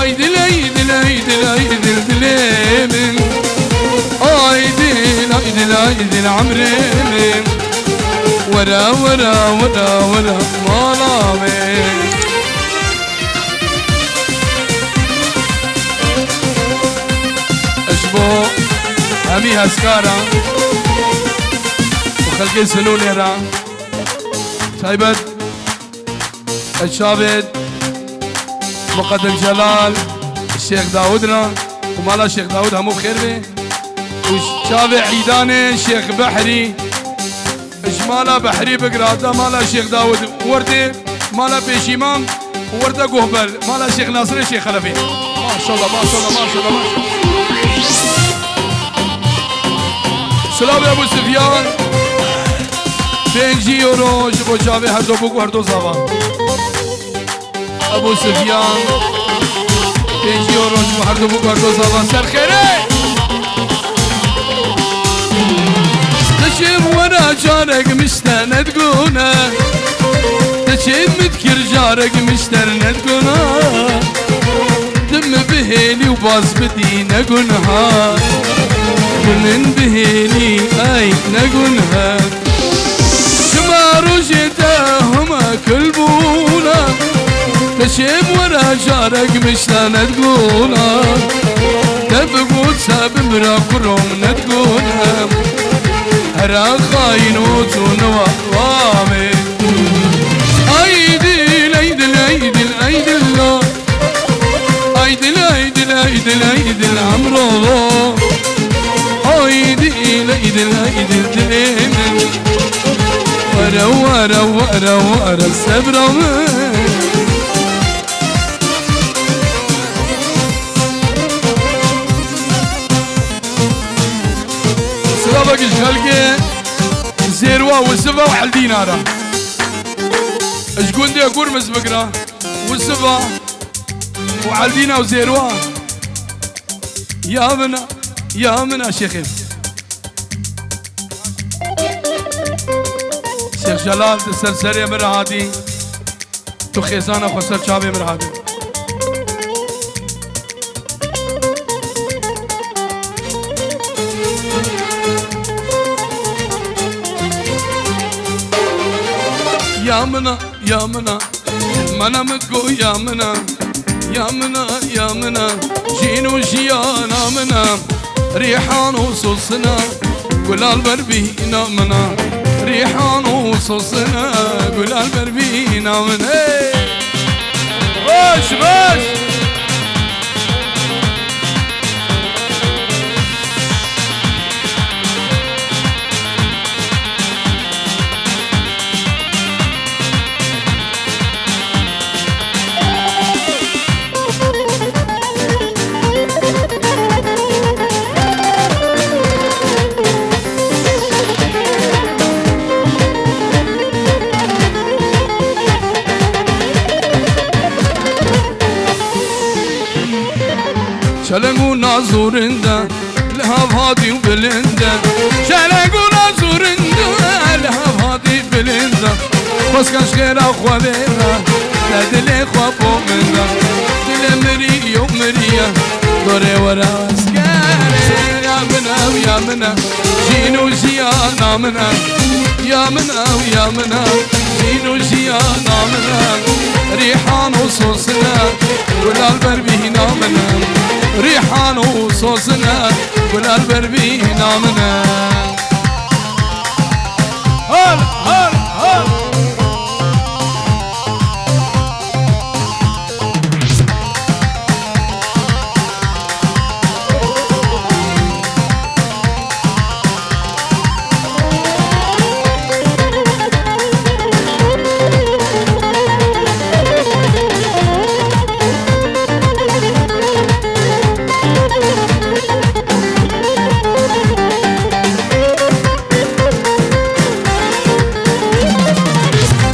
ايدل ايدل ايدل ايدل دليمن ايدل ايدل ايدل عمرين ورا ورا ورا ورا مالامين اشبو همي هسكارا وخلقي سنوني را سايبت الشابد مقدم جلال الشيخ داودنا ومالا الشيخ داود همو بخير به وشابع عيداني الشيخ بحري اجمالا بحري بقراطة مالا الشيخ داود وردي مالا بيشيمام وردة قهبل مالا الشيخ ناصر الشيخ خلفي ما شاء الله ما شاء الله ما شاء الله ما شاء الله. سلام يا ابو سفيان 5 يورو جبو جابي هردو بوكو هردو زابا ابو سفيان 5 يورو جبو هردو بوكو هردو زابا سر خيري تشم ورا جارك مستند قونا تشم مذكر جارك مستند قونا دم بهيلي وباز بدينا قنها من بهيلي اي نقنها شمار وجداهما كلبونا تشم ورا جارك مستند قونا تبقوا تساب مرا كروم ندقونا هرا خاينوت ونوامي ايدل ايدل ايدل ايدل ايدل ايدل ايدل ايدل عمرو ايدل ايدل ايدل دليمن ورا ورا ورا ورا السبرة سلامك خلقي زيروا والسفا وحل دينارا اشقول دي اقول مزبقرا والسفا وحل دينا وزيروا يا منا شيخي شيخ جلال تسلسل مرهادي تو خيزانا خسر شابي مرهادي يا منا منا متقو يا منا جينو جيانا منا ريحان وصوصنا قلال بربينا منا ريحان وصوصنا قلال بربينا منا باش شلقونا زورندا لها فاضي وبلندا شلقونا زورندا لها فاضي بلندا بس كاش غير اخوة بيها لا دلي خوابو مندا دل مري يوم مريا دوري ورا اسكاري يا منا جينو جيانا منا يا منا جينو جيانا منا ريحان وصوصنا والالبر بينا منا ريحان وصوصنا والالبر بينا منا هلا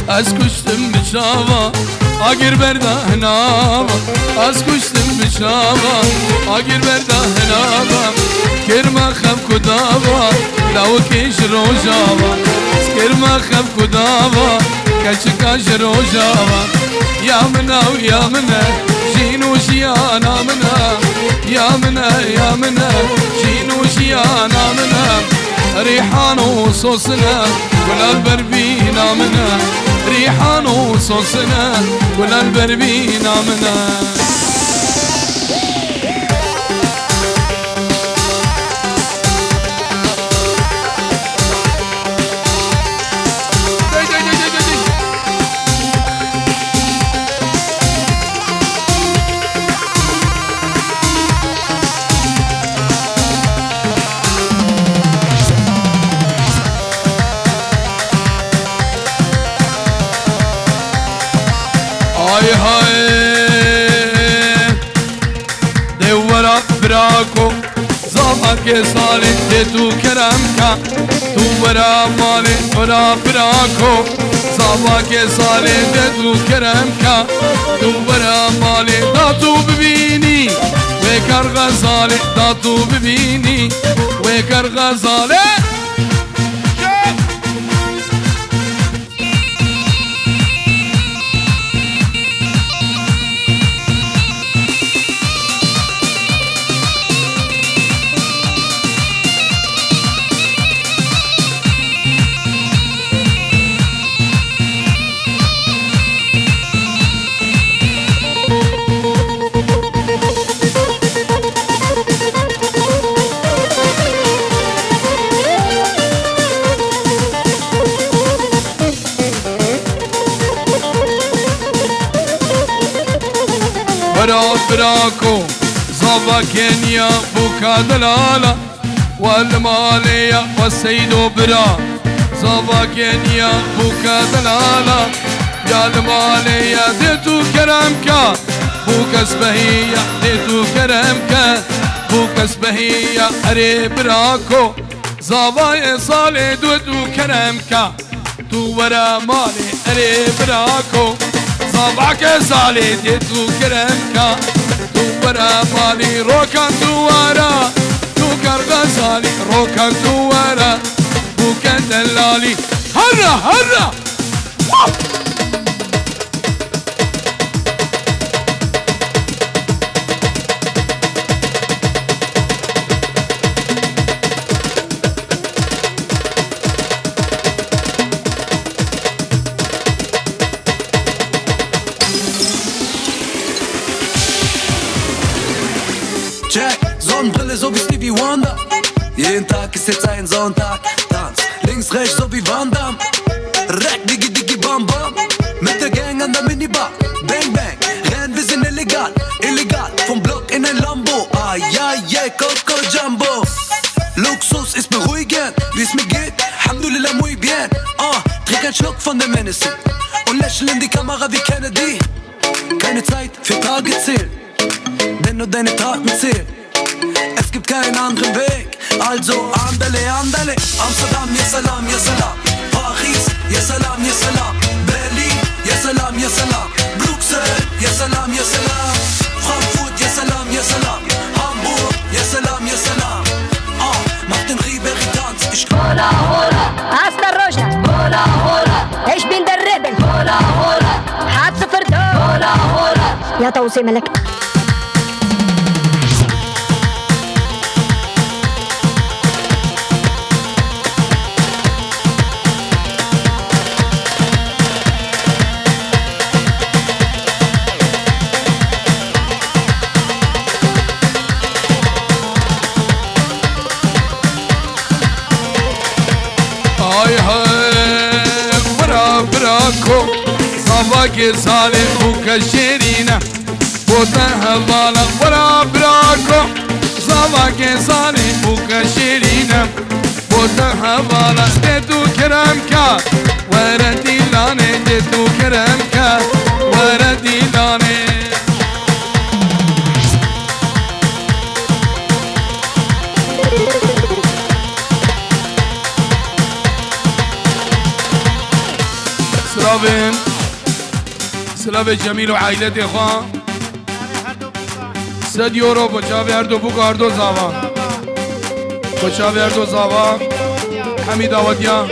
اسكشتم بشافا اقر برده هنابا اسكشتم بشافا اقر برده هنابا كرما خب كدابا لو كيش روجابا كرما خب كدابا كش كاش روجابا يا منا ويا منا جينو جيا جيانا منا يا منا يا منا جين وجيانا منا ريحان وصوصنا ولا البربينا منا ريحان وصوصنا ولا البربينا منا هاي هاي دورا براكو زابك صالح دتو كرمكا دورا مالي برا براكو زابك صالح دتو كرمكا دورا مالي داتو ببيني وكر غزالي داتو ببيني وكر غزالي براكو زابا كينيا بوكا دلالة والمالية والسيدو برا زابا كينيا بوكا دلالة يا المالية ديتو كرمكا بوكا سبهية ديتو كرمكا بوكا سبهية اري براكو زابا صالي دودو كرمكا تو ورا مالي اري براكو صبعك صالي ديتو كرمكا تو برا مالي روكان دوارا تو كرغا صالي روكان دوارا بوكان دلالي هرا هرا Check, Sonnenbrille so wie Stevie Wonder. Jeden Tag ist jetzt ein Sonntag. Tanz, links, rechts so wie Van Damme. Rack, diggi, diggi, bam, bam. Mit der Gang an der Minibar. Bang, bang, rennen, wir sind illegal. Illegal, vom Block in ein Lambo. Ah, ja, yeah, Coco Jumbo. Luxus ist beruhigend, wie es mir geht. Alhamdulillah, muy bien. Trink einen Schluck von dem Hennessy und lächel in die Kamera wie Kennedy. Keine Zeit für Tage zählen, denn nur deine Taten zählen. Es gibt keinen anderen Weg, also andale, andale. Amsterdam, ya salam, ya salam. Paris, ya salam, ya salam. Berlin, ya salam, ya salam. Bruxelles, ya salam, ya salam. Frankfurt, ya salam, ya salam. Hamburg, ya salam, ya salam. Mach den Ribéry-Tanz, ich... Hola, hola, hasta Roja. Hola, hola, ich bin der Rebel. Hola, hola, Hatze verdammt. Hola, hola, يا توصي ملك. صباك صالح وكشيرينا بوتها بالا ورا براكو صباك صالح وكشيرينا بوتها بالا ديتو كرمكا وردي لاني ديتو كرمكا وردي لاني سلافين سلافي جميل وعائلتي اخوان 100 یورو بچاوی هر دو بوک هر دو زاوا بچاوی هر دو زاوا همی داوتیا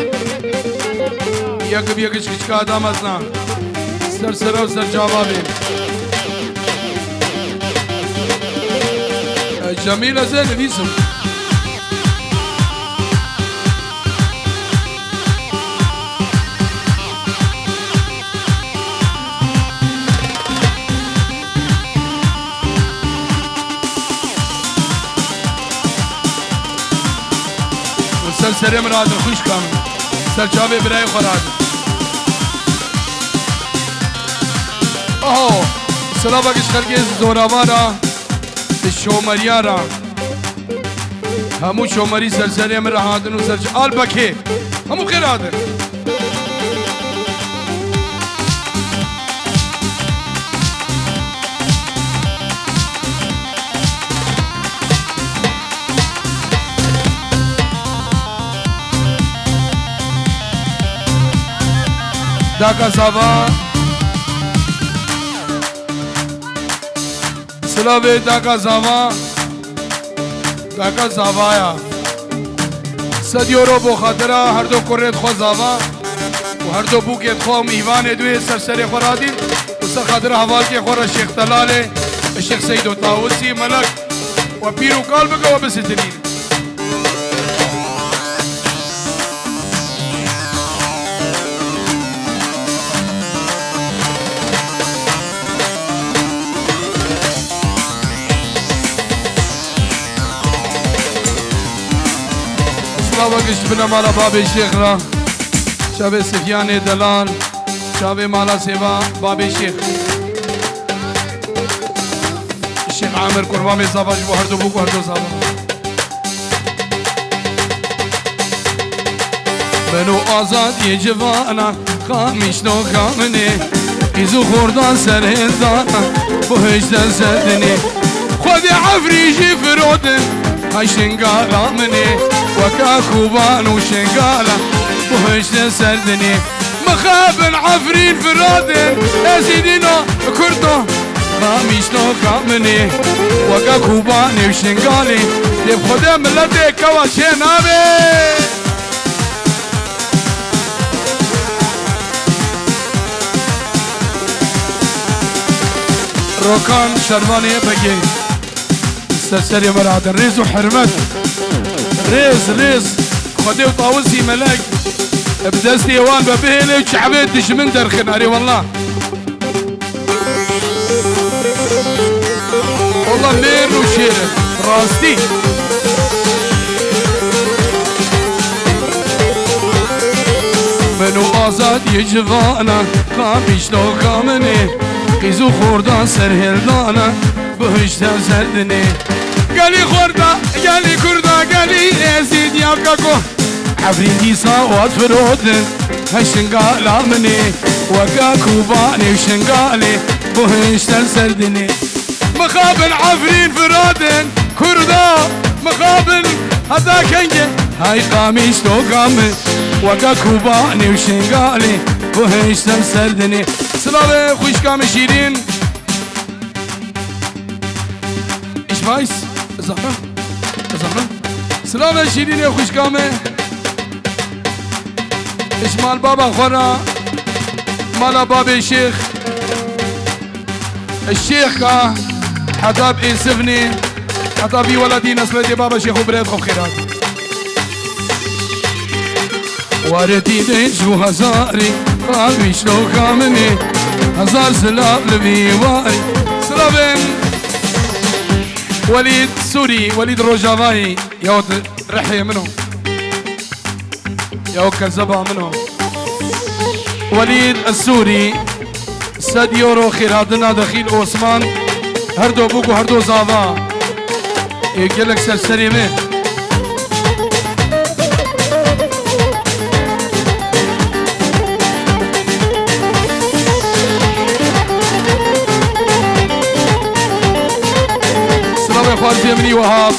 یک بیکش کچکا آدم ازنا سر سر و سر جوابی جميلة زين بيسم سلسله مراد خوش کامل سلچابه برای خوراد آهو سلام بکش خلقی زوراوارا شومریارا همو شومری سلسله مرادن و سلچ آل بکه همو خیر آدن داکا زاوا سلاوی داکا زاوا داکا زاوایا سدیورو بو خاطرا هر دو کرد خو زاوا و هر دو بوکت خو میوان دوی سرسری خورادین و سر خاطر حوال که خورا شیخ تلاله الشيخ سيد الطاووسي ملك وبيرو قلبك وبسترين وقش بنا مالا باب الشيخ را شاب سفيان دلال شاب مالا سيبا باب الشيخ الشيخ عامر قربان صافا جبو هردو بوكو هردو صافا منو آزاد يجوانا خامش نو خامني إزو خوردان سر هندانا بهجدن سردني خودي عفريجي فرودن هاي شنقالا مني وكا خوبان وشنقالا وهجدن سردني مخابن عفرين فرادن يا سيدينو كردو خاميشنو خامني وكا خوباني وشنقالي يب خدا ملتي كواشين آبي روكان شرباني بقي سلسلة مراد ريز وحرمت ريز خدي وطاوسي ملاك بدستي يوان ببهلي وشعبيت دشمن درخناري والله والله مير وشيرك راستي منو آزاد يجفانا خامش لو خامني قيزو خوردان سرهلدانا بهجتن سردني قالي خوردا قالي كردا قالي ازيد يا كاكو عفريتي صوت فرودن هالشنقالة مني وكاكو باني وشنقالي بهجتن سردني مخابن عفرين فرودن كردا مخابن هذا كنجي هاي قاميش تو قامي وكاكو باني وشنقالي بهجتن سردني سلامي خوش كامي شيرين ايش بايس زهرة سلام شيرين يا خوش كامي ايش مال بابا خورا مال بابا الشيخ كا حتاب انسفني حتابي ولدي نسلتي بابا شيخ وبريد خو خيرات وارتي دينشو هزاري قاميش لو كامني هزار سلام لبيواري سلام وليد سوري وليد روجافاي يا رحية منهم يا كذبة منهم وليد السوري ساديورو خيراتنا دخيل عثمان هردو بوكو هردو زافا يقلك سلسلي مه خوارزي مني وهاب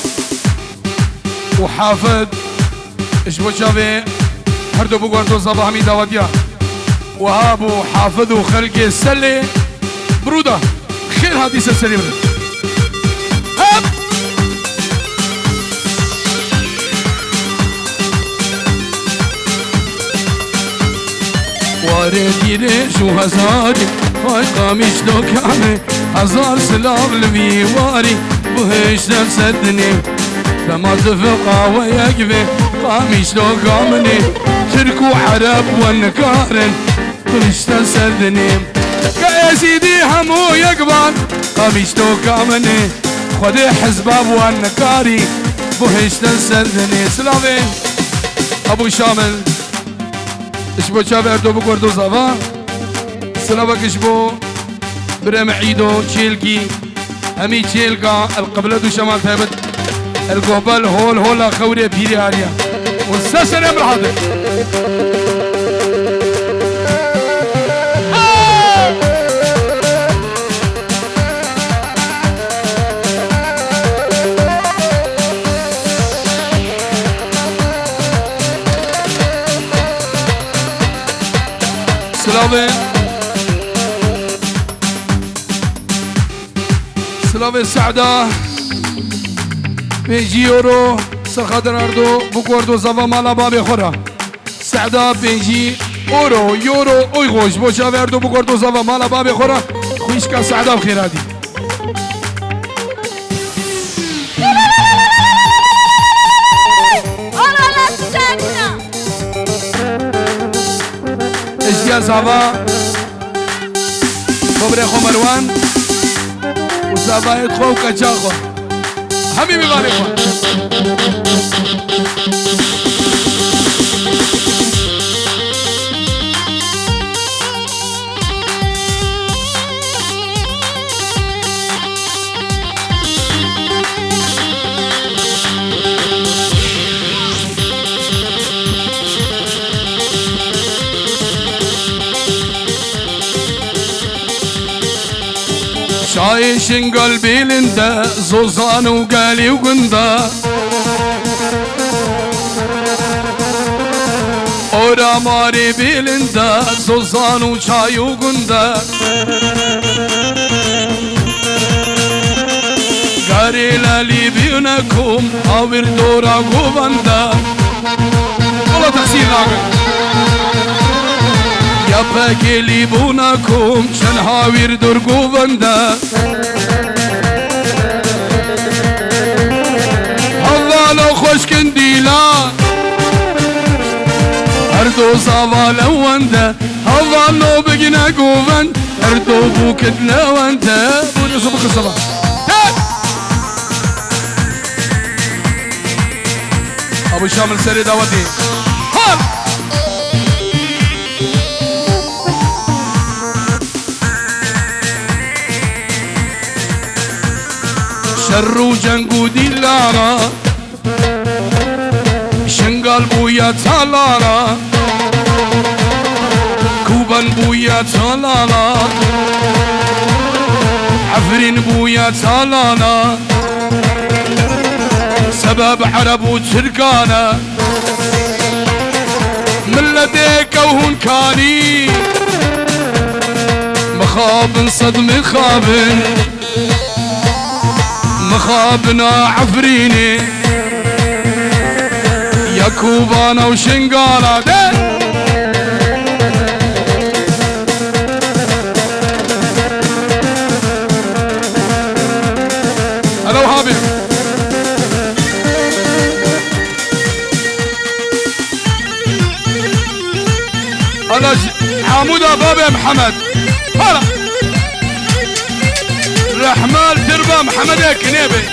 وحافظ اشبو شافي هردو بقوردو صباح حميد داوديا وهاب وحافظ وخلقي السلي برودة خير هادي سلسلي برد هاب وارد يريش وهزاري هاي قاميش لو كامي هزار سلام لبيواري بهشتن سدني لما تفقى ويقبي قاميش لو قامني تركو عرب والنكارن بهشتن سدني يا سيدي همو يقبل قاميش لو قامني خدي حزباب والنكاري بهشتن سدني. سلامين ابو شامل اشبو شابه اردو بقردو زفا سلامك اشبو برم عيدو تشيلكي همي تشيلكا القبلة دو شمال ثابت القبل هول هولا خوري بيري هاريا والساسن امر حاضر سلامي السعدة بيجي يورو سرخادر اردو بكوردو زفا مالا بابي خورا سعدة بيجي اورو يورو اويغوش بوشا اردو بكوردو زفا مالا بابي خورا خويشكا سعدة وخيراتي اشتيا زفا خبري خو مروان وزفا يدخو وكجاخو همي بغاني خوان شايشن قلبي لندا زوزان وقالي وقندا اورا ماري بيلندا زوزان وشاي وقندا قاري لالي بيونكم اوير دورا قوبندا والله تحسين لاقل يا باقي لي بوناكم شنهاوير درقو بندا الله لو خوش كنديلا اردو صافا لوندا الله لو بقنا قوبن اردو بوكد لوندا بوني صبح الصباح ابو شامل سري داودي هار شرو جنگو دیلارا شنگال بویا تالارا کوبان بویا تالالا عفرين بويا تالالا سبب عرب وتركانا من لديك وهون كاني مخاب صدم خابن مخابنا عفريني يا كوبانا وشنقالا هلا وهابي هلا حمودة بابي محمد هلا رحمال تربة محمد كنيبي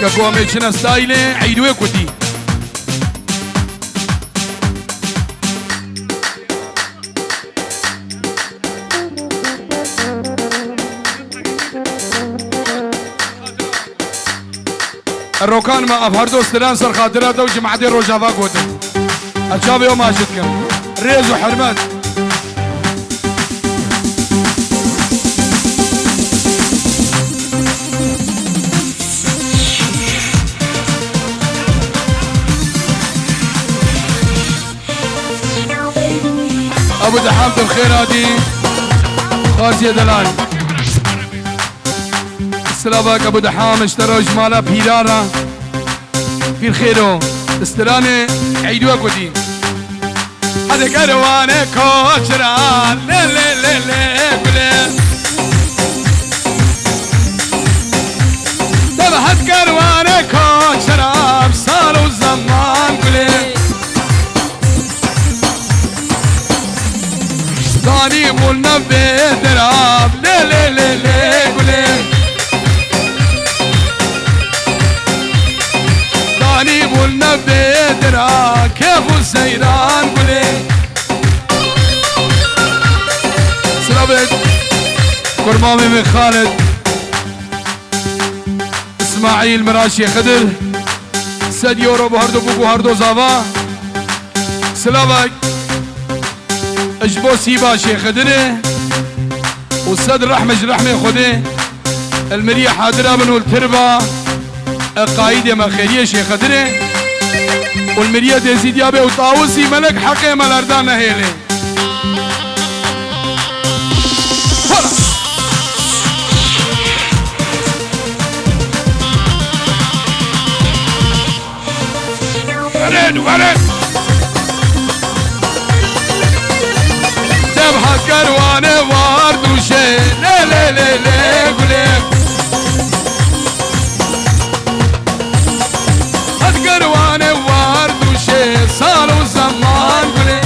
كاكوامي شنا ستايلي عيدوي كوتي الروكان ما افهردو استلان سر خاطرات وجماعة روجافا كوتي اتشابي وما شدكم ريز وحرمات ابو دحام بالخير هادي خارجي دلال السلامك ابو دحام اشتروا جماله بيرارا في الخيرو استراني عيدوا كودي هذا كروانه كوشرا لا لا لا لا شافوا السيران قولي سلامت كرمامي من خالد اسماعيل مراشي خدر سد يورو بهردو بوكو هردو زافا سلامك اجبو سيبا شيخ خدره وسد رحمة رحمة خده المرية حاضرة بنو التربة قايدة مخيرية شيخ خدره والمرية ديزيد يابي وطاوسي ملك حقي ملاردان نهيلي ورد ورد تبحث كروانه وارد وشي لا لا لا لا قولي هات كروانه وارد وشي صاروا زمان قولي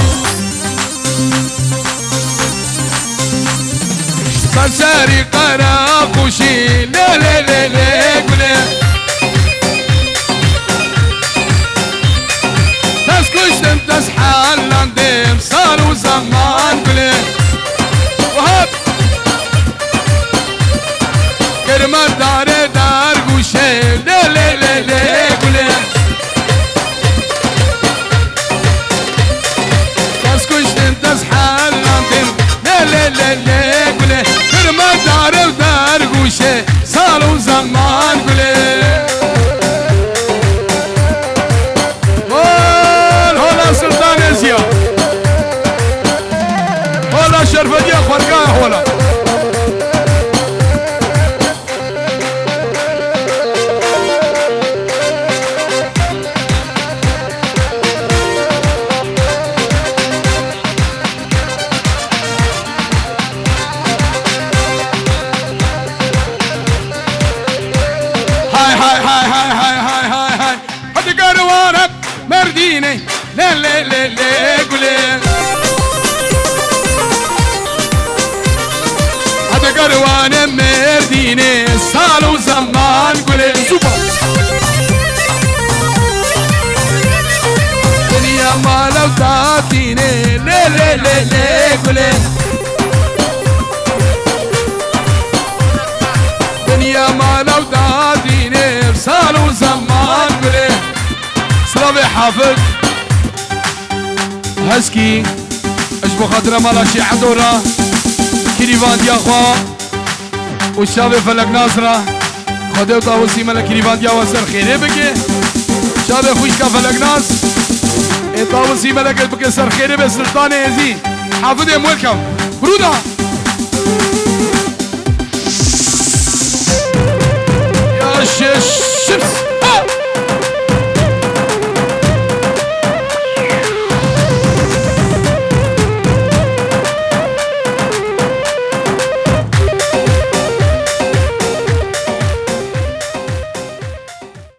صرصاري قراق وشي لا لا لا لا قولي كشتم تسحال لانديم صاروا زمان قولي وهب كرمة دار دار قوشي لا لا لا لا قولي بس كشتم تسحال لانديم لا لا لا لا قولي كرمة دار دار قوشي صاروا زمان قولي هلا شرفة دي خرقاه هلا هاي هاي هاي هاي هاي هاي هاي هاي هدي قروانك مرديني لا لا لا لا قولي هذا قروان مرديني صاروا زمان قولي زوبا دنيا ما لو تعطيني لا لا لا لا قولي دنيا ما لو تعطيني صاروا زمان قولي سلامي حافظ هسكي اجبو خاطر مالا شي عدورة كريفان ديا خوا والشاب فلك ناصرة خدو طاوسي مالا كريفان ديا وسر خيري بكي شاب خوشكا فلك ناس طاوسي مالا بكي سر خيري بسلطان ازي حافظ ويلكم برودا يا شيش